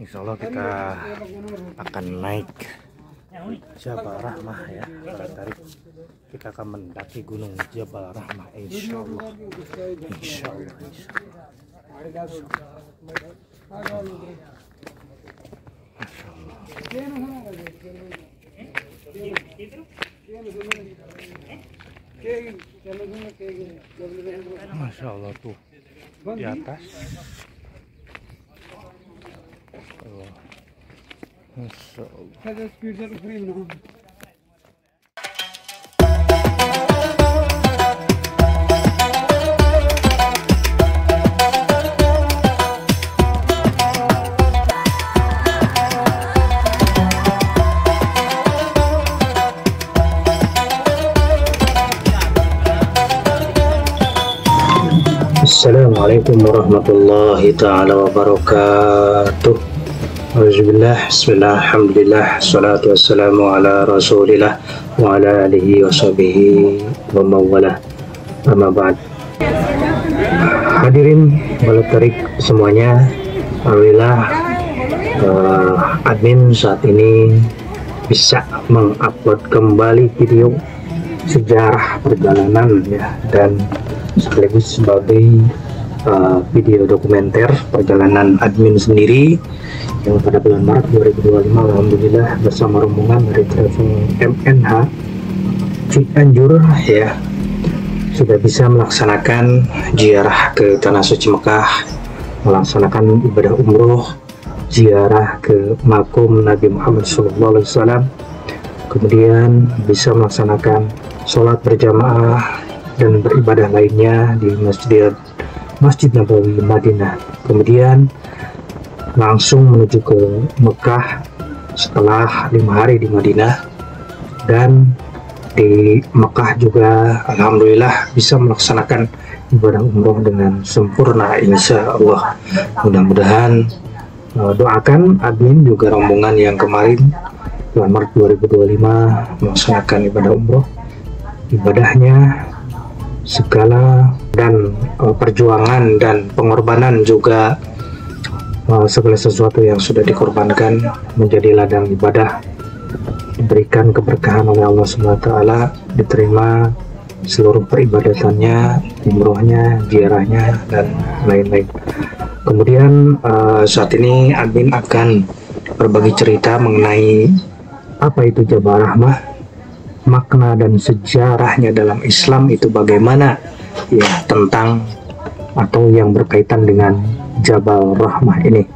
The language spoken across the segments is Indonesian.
Insya Allah kita akan naik Jabal Rahmah ya. Kita akan mendaki gunung Jabal Rahmah insya Allah. Insya Allah. Masya Allah tuh di atas. Masya Allah. Assalamualaikum warahmatullahi ta'ala wabarakatuh. Auzubillah, bismillah, alhamdulillah, salatu wassalamu ala rasulillah wa ala alihi wa sahbihi wa mawalah, amma ba'd. Hadirin balut tarik semuanya, alhamdulillah admin saat ini bisa mengupload kembali video sejarah perjalanan ya, dan sekaligus sebagai video dokumenter perjalanan admin sendiri yang pada bulan Maret 2025 alhamdulillah bersama rombongan dari travel MNH Cianjur ya sudah bisa melaksanakan ziarah ke Tanah Suci Mekah, melaksanakan ibadah umroh, ziarah ke makom Nabi Muhammad SAW, kemudian bisa melaksanakan sholat berjamaah dan beribadah lainnya di Masjid Nabawi Madinah. Kemudian langsung menuju ke Mekah setelah 5 hari di Madinah, dan di Mekah juga alhamdulillah bisa melaksanakan ibadah umroh dengan sempurna insya Allah. Mudah-mudahan doakan admin juga rombongan yang kemarin bulan Maret 2025 melaksanakan ibadah umroh, ibadahnya segala dan perjuangan dan pengorbanan juga segala sesuatu yang sudah dikorbankan menjadi ladang ibadah, diberikan keberkahan oleh Allah SWT, diterima seluruh peribadatannya, umrohnya, ziarahnya dan lain-lain. Kemudian saat ini admin akan berbagi cerita mengenai apa itu Jabal Rahmah, makna dan sejarahnya dalam Islam itu bagaimana ya, tentang atau yang berkaitan dengan Jabal Rahmah ini.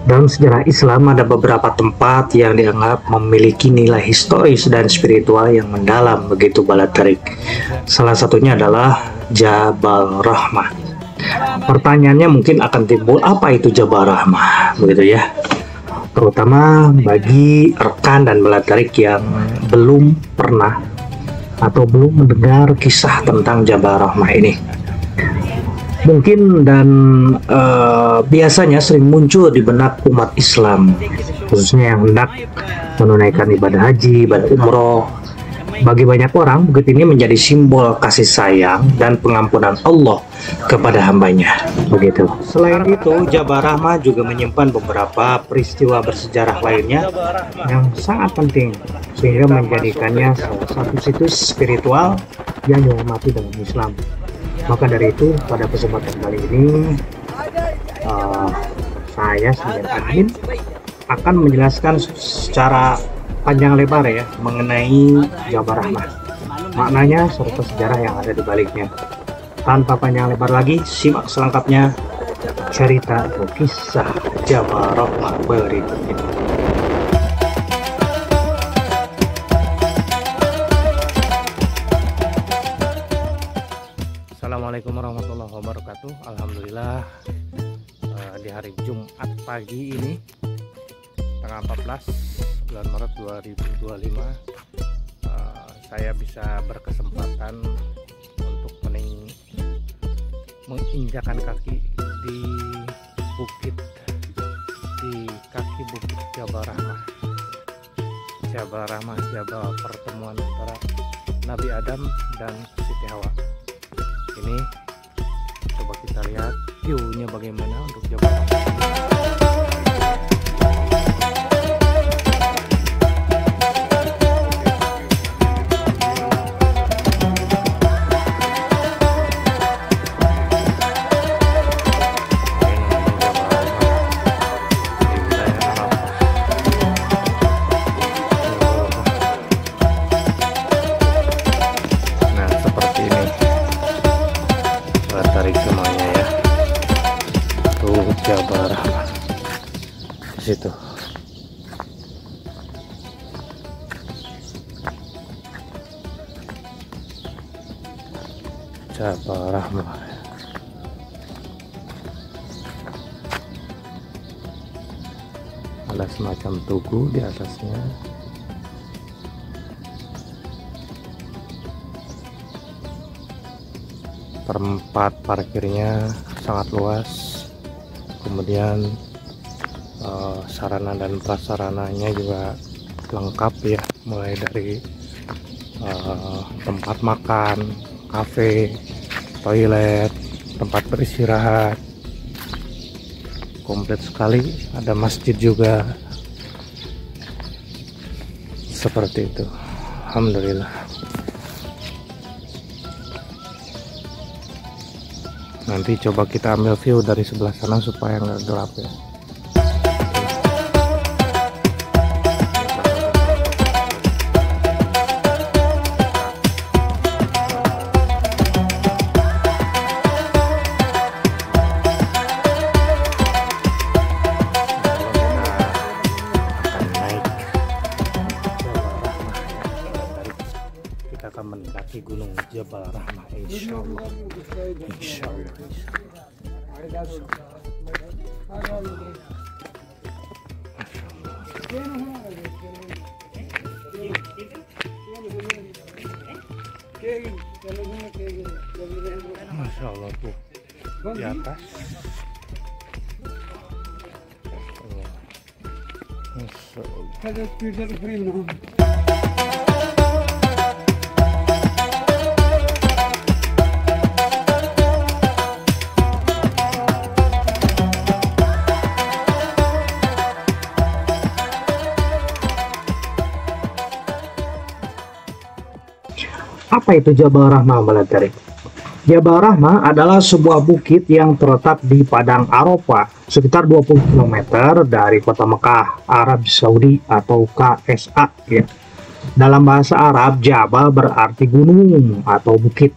Dalam sejarah Islam ada beberapa tempat yang dianggap memiliki nilai historis dan spiritual yang mendalam begitu balat tarik. Salah satunya adalah Jabal Rahmah. Pertanyaannya mungkin akan timbul, apa itu Jabal Rahmah begitu ya, terutama bagi rekan dan balat tarik yang belum pernah atau belum mendengar kisah tentang Jabal Rahmah ini. Mungkin dan biasanya sering muncul di benak umat Islam, khususnya yang hendak menunaikan ibadah haji, ibadah umroh. Bagi banyak orang, bukit ini menjadi simbol kasih sayang dan pengampunan Allah kepada hambanya. Begitu. Selain itu, Jabal Rahmah juga menyimpan beberapa peristiwa bersejarah lainnya yang sangat penting, sehingga menjadikannya salah satu situs spiritual yang dihormati dalam Islam. Maka dari itu, pada kesempatan kali ini, saya sebagai admin akan menjelaskan secara panjang lebar ya mengenai Jabal Rahmah, maknanya serta sejarah yang ada di baliknya. Tanpa panjang lebar lagi, simak selengkapnya cerita atau kisah Jabal Rahmah berikut ini. Assalamualaikum warahmatullahi wabarakatuh. Alhamdulillah di hari Jumat pagi ini tanggal 14 bulan Maret 2025 saya bisa berkesempatan untuk menginjakan kaki di kaki bukit Jabal Rahmah. Jabal Rahmah, Jabal pertemuan antara Nabi Adam dan Siti Hawa. Ini Coba kita lihat view-nya bagaimana untuk Jabal Rahmah. Tarik semuanya ya, tuh Jabal Rahmah di situ. Jabal Rahmah ada semacam tugu di atasnya. Tempat parkirnya sangat luas, kemudian sarana dan prasarananya juga lengkap ya, mulai dari tempat makan, kafe, toilet, tempat beristirahat, komplit sekali. Ada masjid juga, seperti itu. Alhamdulillah. Nanti coba kita ambil view dari sebelah sana supaya nggak gelap ya. Kita akan mendaki gunung Jabal Rahmah, insyaallah. Insyaallah. Masya Allah tuh di atas. Masya Allah. Apa itu Jabal Rahmah Baladari? Jabal Rahmah adalah sebuah bukit yang terletak di Padang Arafah, sekitar 20 km dari kota Mekah, Arab Saudi atau KSA ya. Dalam bahasa Arab, Jabal berarti gunung atau bukit,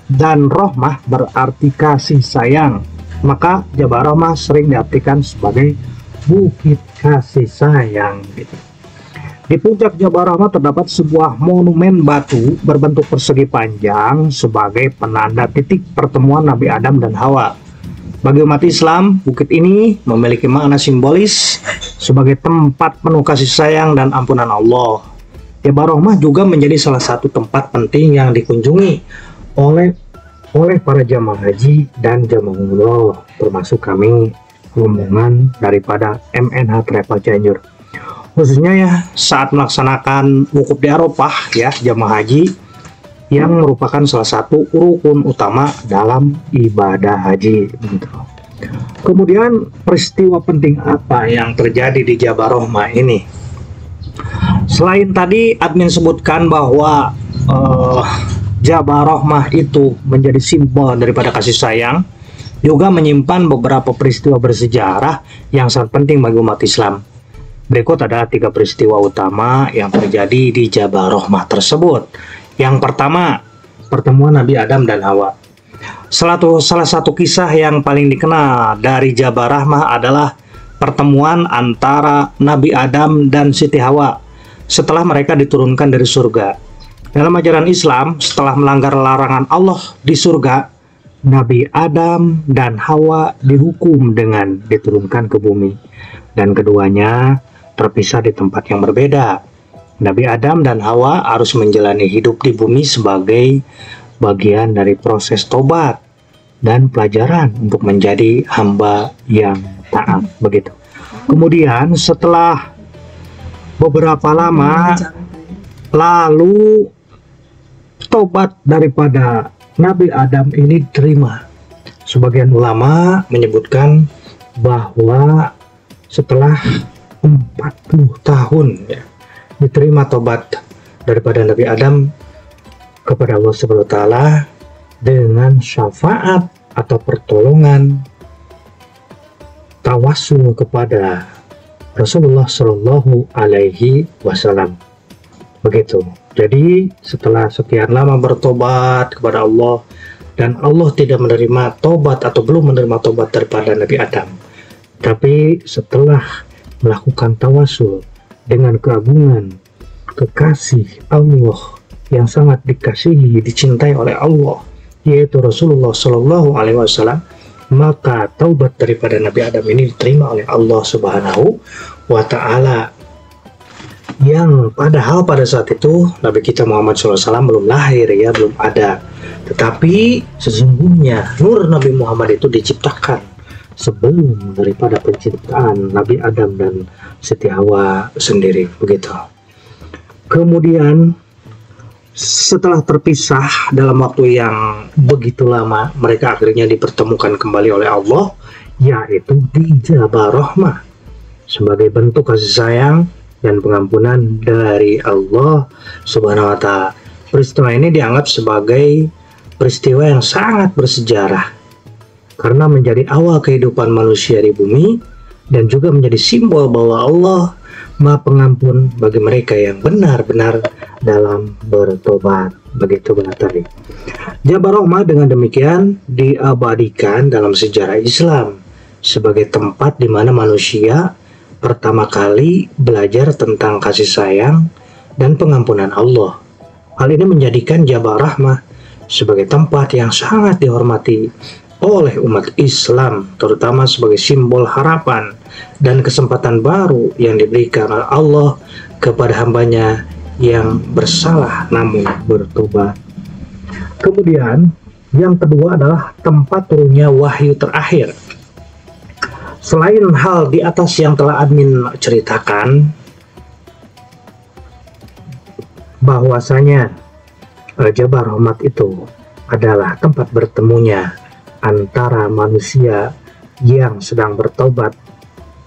dan Rahmah berarti kasih sayang. Maka Jabal Rahmah sering diartikan sebagai bukit kasih sayang gitu. Di puncak Jabal Rahmah terdapat sebuah monumen batu berbentuk persegi panjang sebagai penanda titik pertemuan Nabi Adam dan Hawa. Bagi umat Islam, bukit ini memiliki makna simbolis sebagai tempat penuh kasih sayang dan ampunan Allah. Jabal Rahmah juga menjadi salah satu tempat penting yang dikunjungi oleh para jamaah haji dan jamaah umroh, termasuk kami rombongan daripada MNH Travel Cianjur. Khususnya ya saat melaksanakan wukuf di Arafah ya, jamaah haji yang merupakan salah satu rukun utama dalam ibadah haji. Kemudian peristiwa penting apa yang terjadi di Jabal Rahmah ini? Selain tadi admin sebutkan bahwa Jabal Rahmah itu menjadi simbol daripada kasih sayang, juga menyimpan beberapa peristiwa bersejarah yang sangat penting bagi umat Islam. Berikut adalah 3 peristiwa utama yang terjadi di Jabal Rahmah tersebut. Yang pertama, pertemuan Nabi Adam dan Hawa. Salah satu kisah yang paling dikenal dari Jabal Rahmah adalah pertemuan antara Nabi Adam dan Siti Hawa setelah mereka diturunkan dari surga. Dalam ajaran Islam, setelah melanggar larangan Allah di surga, Nabi Adam dan Hawa dihukum dengan diturunkan ke bumi, dan keduanya terpisah di tempat yang berbeda. Nabi Adam dan Hawa harus menjalani hidup di bumi sebagai bagian dari proses tobat dan pelajaran untuk menjadi hamba yang taat, begitu. Kemudian setelah beberapa lama, lalu tobat daripada Nabi Adam ini diterima. Sebagian ulama menyebutkan bahwa setelah 40 tahun ya, diterima tobat daripada Nabi Adam kepada Allah Subhanahu wa taala dengan syafaat atau pertolongan tawasul kepada Rasulullah Shallallahu Alaihi Wasallam. Begitu. Jadi setelah sekian lama bertobat kepada Allah dan Allah tidak menerima tobat atau belum menerima tobat daripada Nabi Adam, tapi setelah melakukan tawasul dengan keagungan kekasih Allah yang sangat dikasihi, dicintai oleh Allah, yaitu Rasulullah Shallallahu Alaihi Wasallam, maka taubat daripada Nabi Adam ini diterima oleh Allah Subhanahu wa Ta'ala. Yang padahal pada saat itu Nabi kita Muhammad SAW belum lahir ya, belum ada. Tetapi sesungguhnya nur Nabi Muhammad itu diciptakan sebelum daripada penciptaan Nabi Adam dan Siti Hawa sendiri, begitu. Kemudian setelah terpisah dalam waktu yang begitu lama, mereka akhirnya dipertemukan kembali oleh Allah, yaitu di Jabal Rahmah, sebagai bentuk kasih sayang dan pengampunan dari Allah Subhanahu wa Ta'ala. Peristiwa ini dianggap sebagai peristiwa yang sangat bersejarah karena menjadi awal kehidupan manusia di bumi dan juga menjadi simbol bahwa Allah Maha Pengampun bagi mereka yang benar-benar dalam bertobat. Begitu benar tadi. Jabal Rahmah dengan demikian diabadikan dalam sejarah Islam sebagai tempat di mana manusia pertama kali belajar tentang kasih sayang dan pengampunan Allah. Hal ini menjadikan Jabal Rahmah sebagai tempat yang sangat dihormati oleh umat Islam, terutama sebagai simbol harapan dan kesempatan baru yang diberikan oleh Allah kepada hambanya yang bersalah namun bertobat. Kemudian yang kedua adalah tempat turunnya wahyu terakhir. Selain hal di atas yang telah admin ceritakan, bahwasanya Jabal Rahmah itu adalah tempat bertemunya antara manusia yang sedang bertobat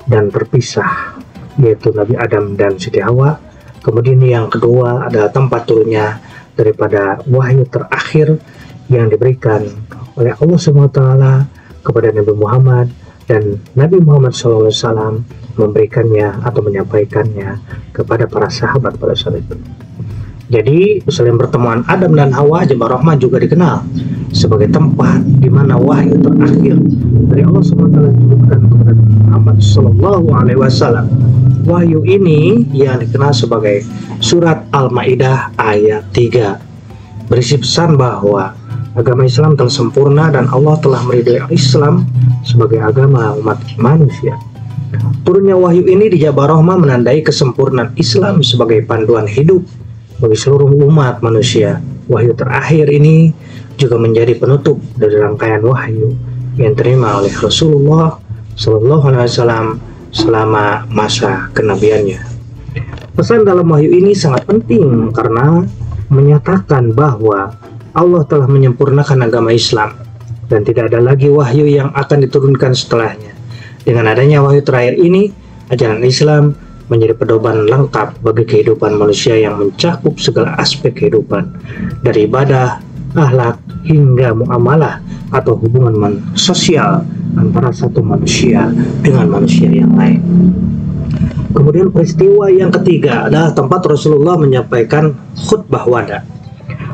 dan terpisah, yaitu Nabi Adam dan Siti Hawa. Kemudian yang kedua adalah tempat turunnya daripada wahyu terakhir yang diberikan oleh Allah SWT kepada Nabi Muhammad, dan Nabi Muhammad SAW memberikannya atau menyampaikannya kepada para sahabat pada saat itu. Jadi selain pertemuan Adam dan Hawa, Jabal Rahmah juga dikenal sebagai tempat di mana wahyu terakhir dari Allah SWT diturunkan kepada Nabi Muhammad SAW. Wahyu ini yang dikenal sebagai surat Al-Maidah ayat 3 berisi pesan bahwa agama Islam telah sempurna dan Allah telah meridai Islam sebagai agama umat manusia. Turunnya wahyu ini di Jabal Rahmah menandai kesempurnaan Islam sebagai panduan hidup bagi seluruh umat manusia. Wahyu terakhir ini juga menjadi penutup dari rangkaian wahyu yang diterima oleh Rasulullah SAW selama masa kenabiannya. Pesan dalam wahyu ini sangat penting karena menyatakan bahwa Allah telah menyempurnakan agama Islam dan tidak ada lagi wahyu yang akan diturunkan setelahnya. Dengan adanya wahyu terakhir ini, ajaran Islam menjadi pedoman lengkap bagi kehidupan manusia yang mencakup segala aspek kehidupan, dari ibadah, akhlak, hingga muamalah atau hubungan sosial antara satu manusia dengan manusia yang lain. Kemudian peristiwa yang ketiga adalah tempat Rasulullah menyampaikan khutbah wada.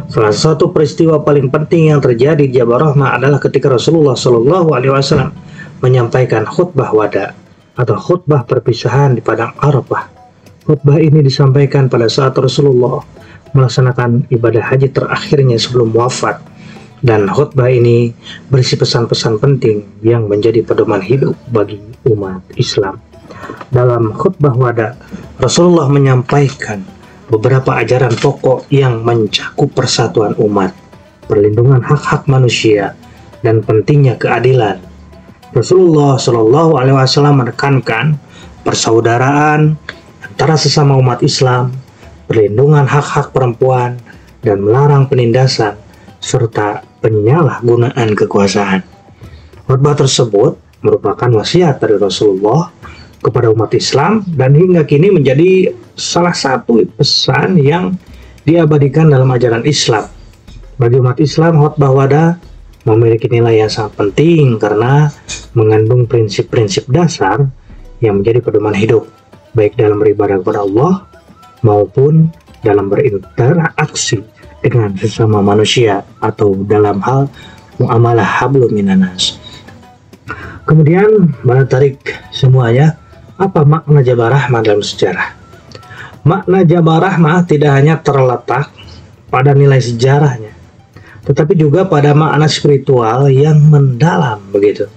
Salah satu peristiwa paling penting yang terjadi di Jabal Rahmah adalah ketika Rasulullah SAW menyampaikan khutbah wada atau khutbah perpisahan di padang Arafah. Khutbah ini disampaikan pada saat Rasulullah melaksanakan ibadah haji terakhirnya sebelum wafat, dan khutbah ini berisi pesan-pesan penting yang menjadi pedoman hidup bagi umat Islam. Dalam khutbah wada, Rasulullah menyampaikan beberapa ajaran pokok yang mencakup persatuan umat, perlindungan hak-hak manusia, dan pentingnya keadilan. Rasulullah SAW menekankan persaudaraan antara sesama umat Islam, perlindungan hak-hak perempuan, dan melarang penindasan serta penyalahgunaan kekuasaan. Khotbah tersebut merupakan wasiat dari Rasulullah kepada umat Islam dan hingga kini menjadi salah satu pesan yang diabadikan dalam ajaran Islam. Bagi umat Islam, khotbah wada memiliki nilai yang sangat penting karena mengandung prinsip-prinsip dasar yang menjadi pedoman hidup, baik dalam beribadah kepada Allah maupun dalam berinteraksi dengan sesama manusia atau dalam hal muamalah hablum minanas. Kemudian tarik semuanya, apa makna Jabal Rahmah dalam sejarah? Makna Jabal Rahmah tidak hanya terletak pada nilai sejarahnya, tetapi juga pada makna spiritual yang mendalam begitu.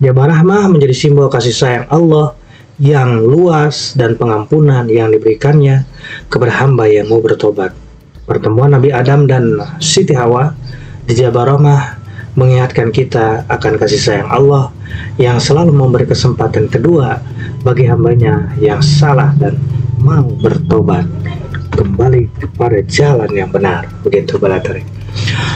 Jabal Rahmah menjadi simbol kasih sayang Allah yang luas dan pengampunan yang diberikannya kepada hamba yang mau bertobat. Pertemuan Nabi Adam dan Siti Hawa di Jabal Rahmah mengingatkan kita akan kasih sayang Allah yang selalu memberi kesempatan kedua bagi hambanya yang salah dan mau bertobat kembali kepada jalan yang benar. Begitu Balatari.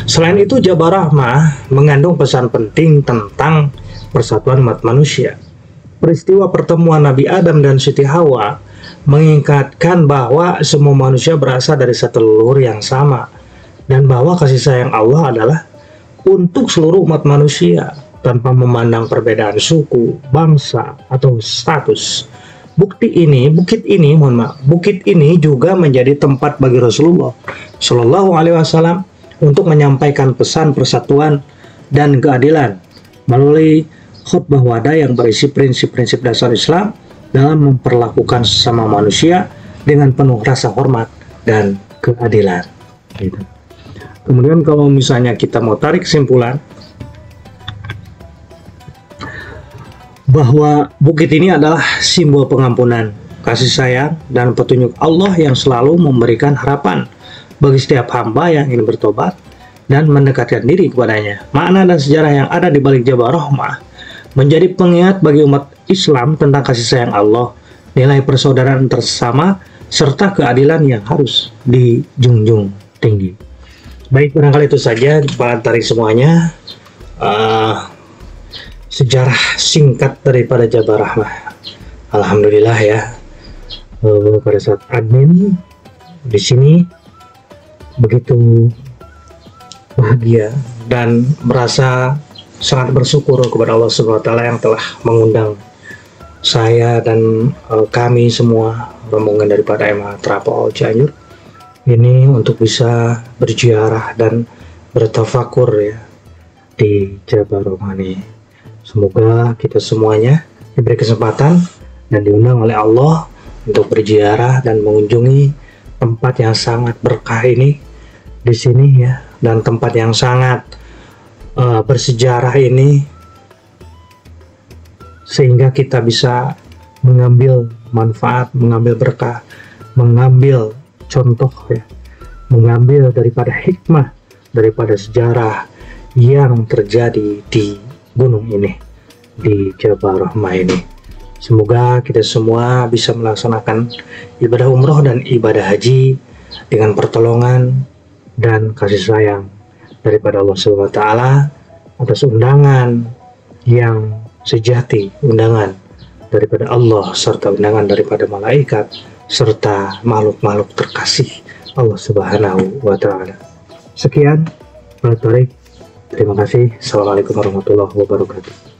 Selain itu, Jabal Rahmah mengandung pesan penting tentang persatuan umat manusia. Peristiwa pertemuan Nabi Adam dan Siti Hawa mengingatkan bahwa semua manusia berasal dari satu leluhur yang sama dan bahwa kasih sayang Allah adalah untuk seluruh umat manusia tanpa memandang perbedaan suku, bangsa, atau status. Bukit ini juga menjadi tempat bagi Rasulullah Shallallahu Alaihi Wasallam untuk menyampaikan pesan persatuan dan keadilan melalui khutbah wada yang berisi prinsip-prinsip dasar Islam dalam memperlakukan sesama manusia dengan penuh rasa hormat dan keadilan. Gitu. Kemudian kalau misalnya kita mau tarik kesimpulan bahwa bukit ini adalah simbol pengampunan, kasih sayang, dan petunjuk Allah yang selalu memberikan harapan bagi setiap hamba yang ingin bertobat dan mendekatkan diri kepadanya. Makna dan sejarah yang ada di balik Jabal Rahmah menjadi pengingat bagi umat Islam tentang kasih sayang Allah, nilai persaudaraan bersama, serta keadilan yang harus dijunjung tinggi. Baik, barangkali itu saja Balatari semuanya. Sejarah singkat daripada Jabal Rahmah. Alhamdulillah ya, pada saat admin di sini begitu bahagia dan merasa sangat bersyukur kepada Allah Subhanahu wa Ta'ala yang telah mengundang saya dan kami semua rombongan daripada MH Trapol Cianjur ini untuk bisa berziarah dan bertafakur ya di Jabal Rahmah ini. Semoga kita semuanya diberi kesempatan dan diundang oleh Allah untuk berziarah dan mengunjungi tempat yang sangat berkah ini di sini ya, dan tempat yang sangat bersejarah ini, sehingga kita bisa mengambil manfaat, mengambil berkah, mengambil contoh ya, mengambil daripada hikmah, daripada sejarah yang terjadi di gunung ini, di Jabal Rahmah ini. Semoga kita semua bisa melaksanakan ibadah umroh dan ibadah haji dengan pertolongan dan kasih sayang daripada Allah Subhanahu wa Ta'ala atas undangan yang sejati, undangan daripada Allah serta undangan daripada malaikat serta makhluk-makhluk terkasih Allah Subhanahu wa Ta'ala. Sekian, Balatari. Terima kasih. Assalamualaikum warahmatullahi wabarakatuh.